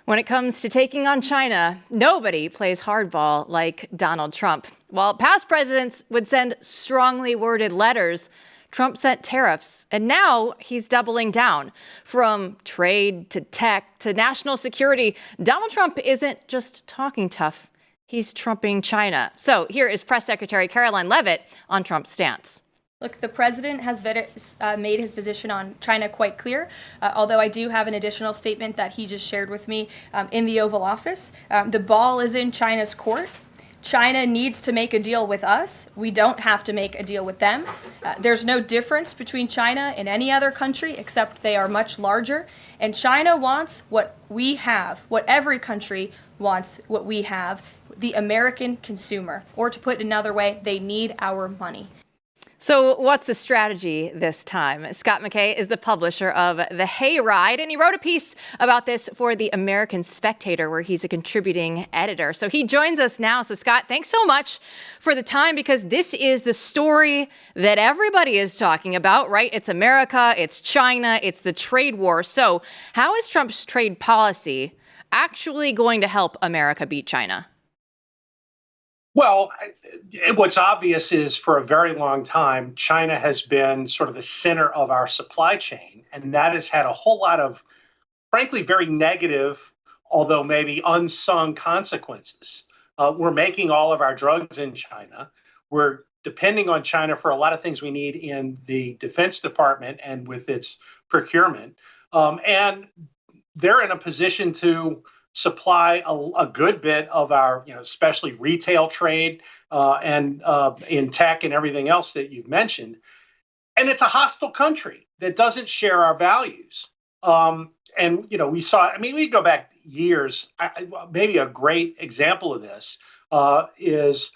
When it comes to taking on China, nobody plays hardball like Donald Trump. While past presidents would send strongly worded letters, Trump sent tariffs, and now he's doubling down. From trade to tech to national security, Donald Trump isn't just talking tough, he's trumping China. So here is Press Secretary Caroline Leavitt on Trump's stance. Look, the president has made his position on China quite clear, although I do have an additional statement that he just shared with me in the Oval Office. The ball is in China's court. China needs to make a deal with us. We don't have to make a deal with them. There's no difference between China and any other country, except they are much larger. And China wants what we have, what every country wants, what we have, the American consumer. Or to put it another way, they need our money. So what's the strategy this time? Scott McKay is the publisher of the Hayride, and he wrote a piece about this for the American Spectator, where he's a contributing editor. So he joins us now. So Scott, thanks so much for the time, because this is the story that everybody is talking about, right? It's America, it's China, it's the trade war. So how is Trump's trade policy actually going to help America beat China? Well, what's obvious is for a very long time, China has been sort of the center of our supply chain, and that has had a whole lot of, frankly, very negative, although maybe unsung consequences. We're making all of our drugs in China. We're depending on China for a lot of things we need in the Defense Department and with its procurement. And they're in a position to supply a good bit of our, especially retail trade and in tech and everything else that you've mentioned. And it's a hostile country that doesn't share our values. We saw, we go back years. Maybe a great example of this is,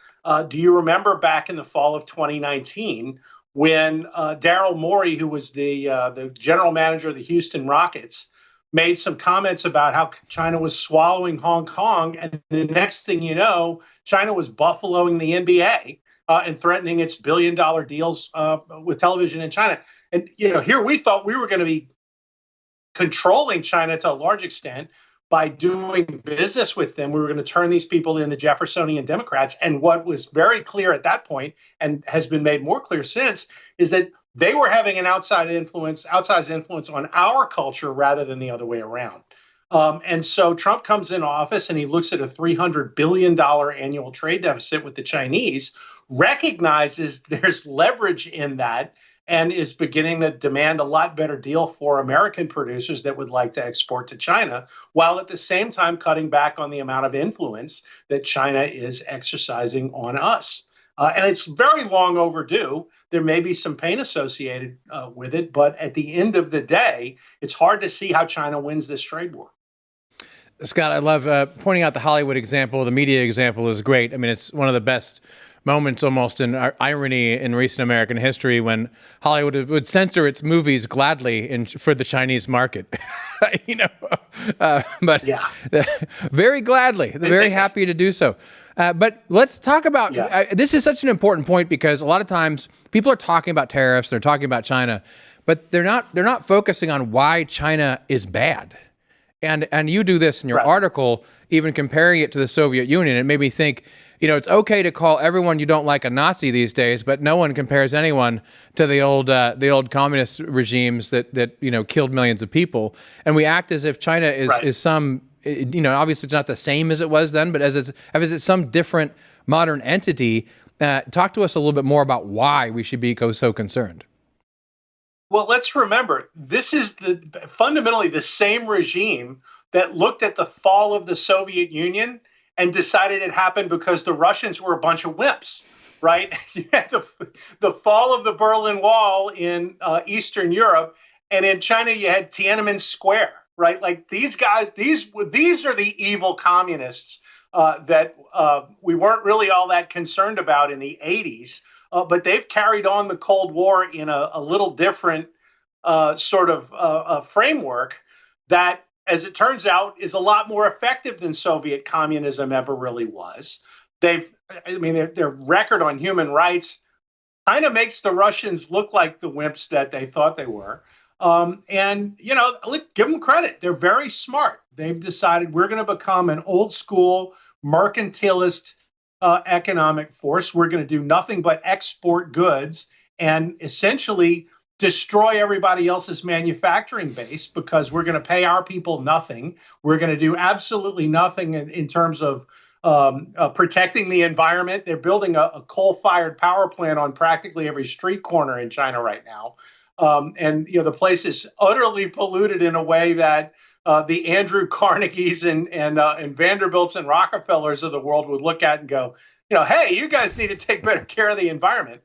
do you remember back in the fall of 2019 when Daryl Morey, who was the general manager of the Houston Rockets, made some comments about how China was swallowing Hong Kong, and the next thing you know, China was buffaloing the NBA and threatening its billion-dollar deals with television in China. And here we thought we were going to be controlling China to a large extent by doing business with them. We were going to turn these people into Jeffersonian Democrats. And what was very clear at that point, and has been made more clear since, is that they were having an outsized influence on our culture rather than the other way around. And so Trump comes in office and he looks at a $300 billion annual trade deficit with the Chinese, recognizes there's leverage in that, and is beginning to demand a lot better deal for American producers that would like to export to China, while at the same time cutting back on the amount of influence that China is exercising on us. And it's very long overdue. There may be some pain associated with it, but at the end of the day, it's hard to see how China wins this trade war. Scott, I love pointing out the Hollywood example. The media example is great. I mean, it's one of the best moments almost in irony in recent American history when Hollywood would censor its movies gladly for the Chinese market. But yeah. Very gladly. They're very happy to do so. But let's talk about, this is such an important point, because a lot of times people are talking about tariffs, they're talking about China, but they're not focusing on why China is bad. And you do this in your article, even comparing it to the Soviet Union. It made me think, it's okay to call everyone you don't like a Nazi these days, but no one compares anyone to the old communist regimes that killed millions of people. And we act as if China is some, obviously it's not the same as it was then, but as it's some different modern entity. Talk to us a little bit more about why we should be so concerned. Well, let's remember, this is fundamentally the same regime that looked at the fall of the Soviet Union and decided it happened because the Russians were a bunch of wimps, right? You had the fall of the Berlin Wall in Eastern Europe, and in China you had Tiananmen Square, right? Like these guys, these are the evil communists that we weren't really all that concerned about in the 80s. But they've carried on the Cold War in a little different sort of framework that, as it turns out, is a lot more effective than Soviet communism ever really was. Their record on human rights kind of makes the Russians look like the wimps that they thought they were. And, look, give them credit. They're very smart. They've decided we're going to become an old school mercantilist economic force. We're going to do nothing but export goods and essentially destroy everybody else's manufacturing base because we're going to pay our people nothing. We're going to do absolutely nothing in terms of protecting the environment. They're building a coal-fired power plant on practically every street corner in China right now. And the place is utterly polluted in a way that the Andrew Carnegies and Vanderbilts and Rockefellers of the world would look at and go, hey, you guys need to take better care of the environment.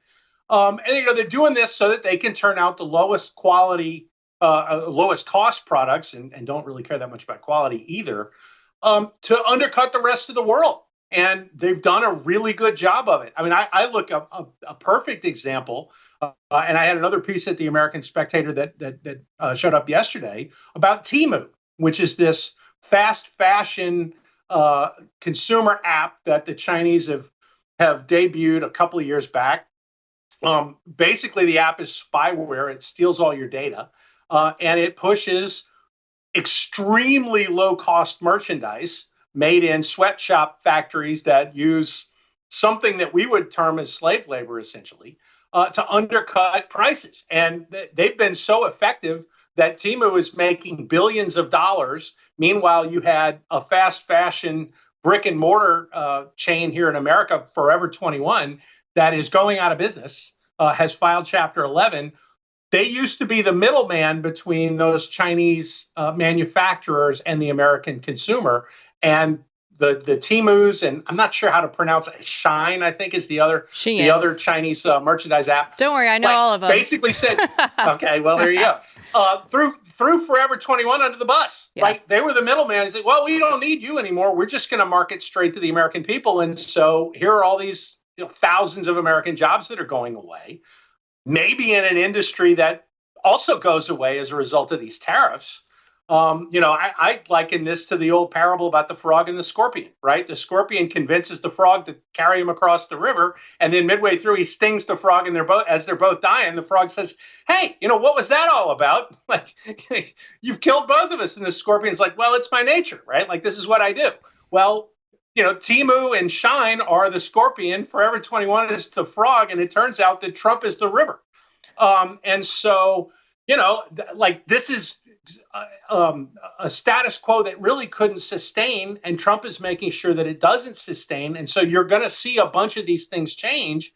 And they're doing this so that they can turn out the lowest quality, lowest cost products, and don't really care that much about quality either, to undercut the rest of the world. And they've done a really good job of it. I mean, I look at a perfect example, and I had another piece at the American Spectator that showed up yesterday about Temu, which is this fast fashion consumer app that the Chinese have debuted a couple of years back. Basically, the app is spyware. It steals all your data, and it pushes extremely low-cost merchandise made in sweatshop factories that use something that we would term as slave labor, essentially, to undercut prices. And they've been so effective that Temu is making billions of dollars. Meanwhile, you had a fast fashion brick and mortar chain here in America, Forever 21, that is going out of business, has filed Chapter 11. They used to be the middleman between those Chinese manufacturers and the American consumer. And the Temus, and I'm not sure how to pronounce it, Shine, I think is the other Chinese merchandise app. Don't worry, I know all of them. Basically said, okay, well, there you go. Threw Forever 21 under the bus. Yeah. Like they were the middleman and said, well, we don't need you anymore. We're just going to market straight to the American people. And so here are all these thousands of American jobs that are going away, maybe in an industry that also goes away as a result of these tariffs. I liken this to the old parable about the frog and the scorpion, right? The scorpion convinces the frog to carry him across the river. And then midway through, he stings the frog and as they're both dying, the frog says, hey, what was that all about? Like, you've killed both of us. And the scorpion's like, well, it's my nature, right? Like, this is what I do. Well, Temu and Shine are the scorpion, Forever 21 is the frog, and it turns out that Trump is the river. And so, this is a status quo that really couldn't sustain, and Trump is making sure that it doesn't sustain. And so you're going to see a bunch of these things change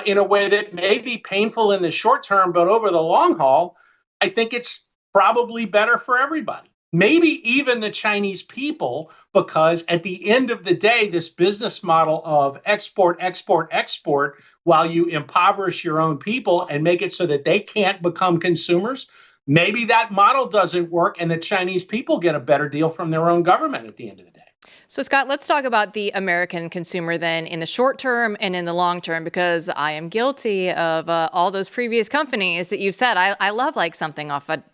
in a way that may be painful in the short term, but over the long haul, I think it's probably better for everybody. Maybe even the Chinese people, because at the end of the day, this business model of export, export, export, while you impoverish your own people and make it so that they can't become consumers, maybe that model doesn't work and the Chinese people get a better deal from their own government at the end of the day. So, Scott, let's talk about the American consumer then in the short term and in the long term, because I am guilty of all those previous companies that you've said. I love like something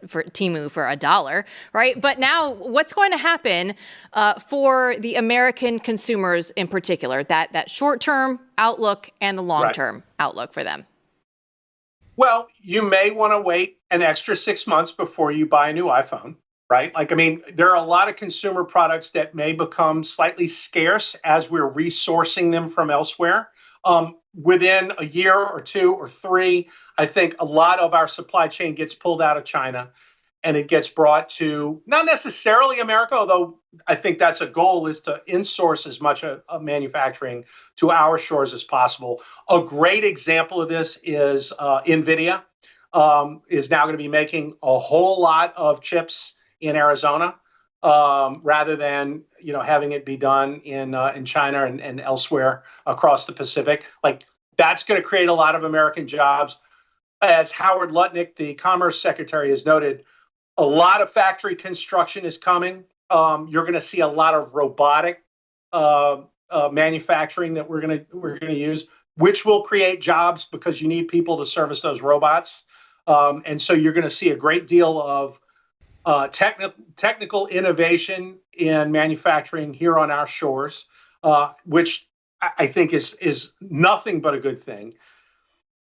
for Temu for $1, right? But now what's going to happen for the American consumers in particular, that short-term outlook and the long-term outlook for them? Well, you may want to wait an extra 6 months before you buy a new iPhone. Right? There are a lot of consumer products that may become slightly scarce as we're resourcing them from elsewhere. Within a year or two or three, I think a lot of our supply chain gets pulled out of China and it gets brought to not necessarily America, although I think that's a goal, is to insource as much of manufacturing to our shores as possible. A great example of this is NVIDIA is now going to be making a whole lot of chips in Arizona, rather than having it be done in China and elsewhere across the Pacific. Like that's going to create a lot of American jobs. As Howard Lutnick, the Commerce Secretary, has noted, a lot of factory construction is coming. You're going to see a lot of robotic manufacturing that we're going to use, which will create jobs because you need people to service those robots. And so you're going to see a great deal of technical innovation in manufacturing here on our shores, which I think is nothing but a good thing.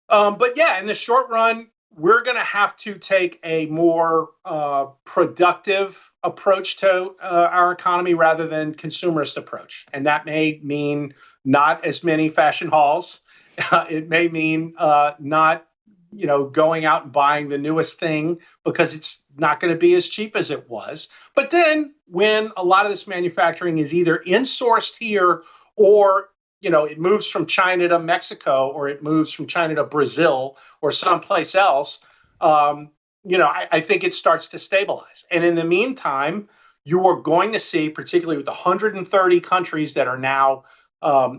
But yeah, in the short run, we're going to have to take a more productive approach to our economy rather than consumerist approach. And that may mean not as many fashion halls. It may mean not, going out and buying the newest thing because it's not going to be as cheap as it was. But then when a lot of this manufacturing is either insourced here or it moves from China to Mexico, or it moves from China to Brazil or someplace else, I think it starts to stabilize. And in the meantime, you are going to see, particularly with the 130 countries that are now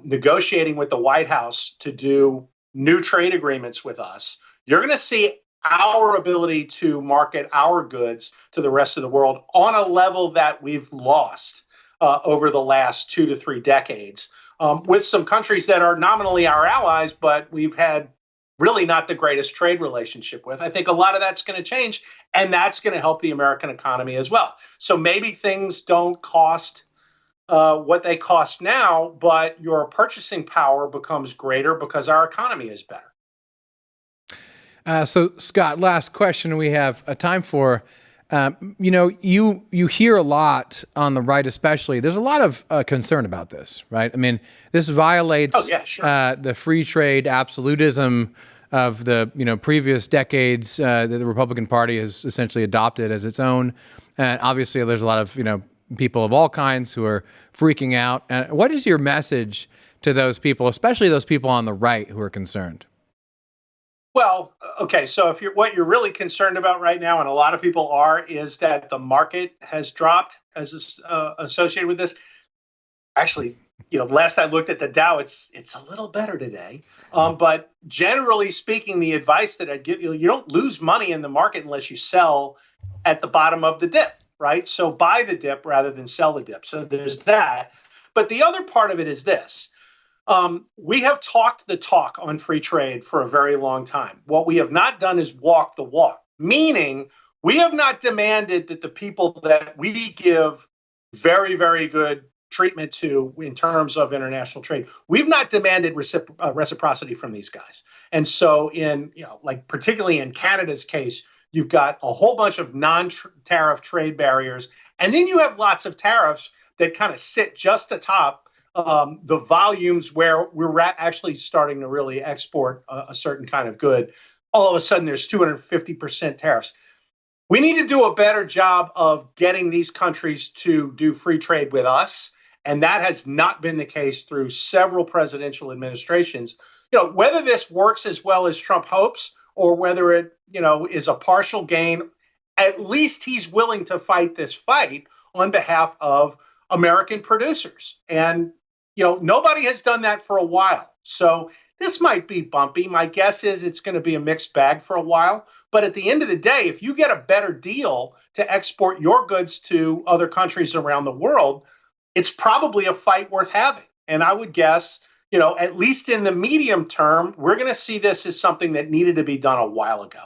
negotiating with the White House to do new trade agreements with us, you're going to see our ability to market our goods to the rest of the world on a level that we've lost over the last 2 to 3 decades. With some countries that are nominally our allies, but we've had really not the greatest trade relationship with. I think a lot of that's going to change, and that's going to help the American economy as well. So maybe things don't cost what they cost now, but your purchasing power becomes greater because our economy is better. So, Scott, last question we have time for. You hear a lot on the right, especially. There's a lot of concern about this, right? I mean, this violates the free trade absolutism of the previous decades that the Republican Party has essentially adopted as its own. And obviously, there's a lot of people of all kinds who are freaking out. What is your message to those people, especially those people on the right who are concerned? Well, okay, so what you're really concerned about right now, and a lot of people are, is that the market has dropped as associated with this. Actually, last I looked at the Dow, it's a little better today. But generally speaking, the advice that I'd give you don't lose money in the market unless you sell at the bottom of the dip, right? So buy the dip rather than sell the dip. So there's that. But the other part of it is this. We have talked the talk on free trade for a very long time. What we have not done is walk the walk, meaning we have not demanded that the people that we give very, very good treatment to in terms of international trade, we've not demanded reciprocity from these guys. And so particularly in Canada's case, you've got a whole bunch of non-tariff trade barriers, and then you have lots of tariffs that kind of sit just atop the volumes where we're actually starting to really export a certain kind of good. All of a sudden, there's 250% tariffs. We need to do a better job of getting these countries to do free trade with us. And that has not been the case through several presidential administrations. Whether this works as well as Trump hopes or whether it, is a partial gain, at least he's willing to fight this fight on behalf of American producers. And nobody has done that for a while. So this might be bumpy. My guess is it's going to be a mixed bag for a while. But at the end of the day, if you get a better deal to export your goods to other countries around the world, it's probably a fight worth having. And I would guess, at least in the medium term, we're going to see this as something that needed to be done a while ago.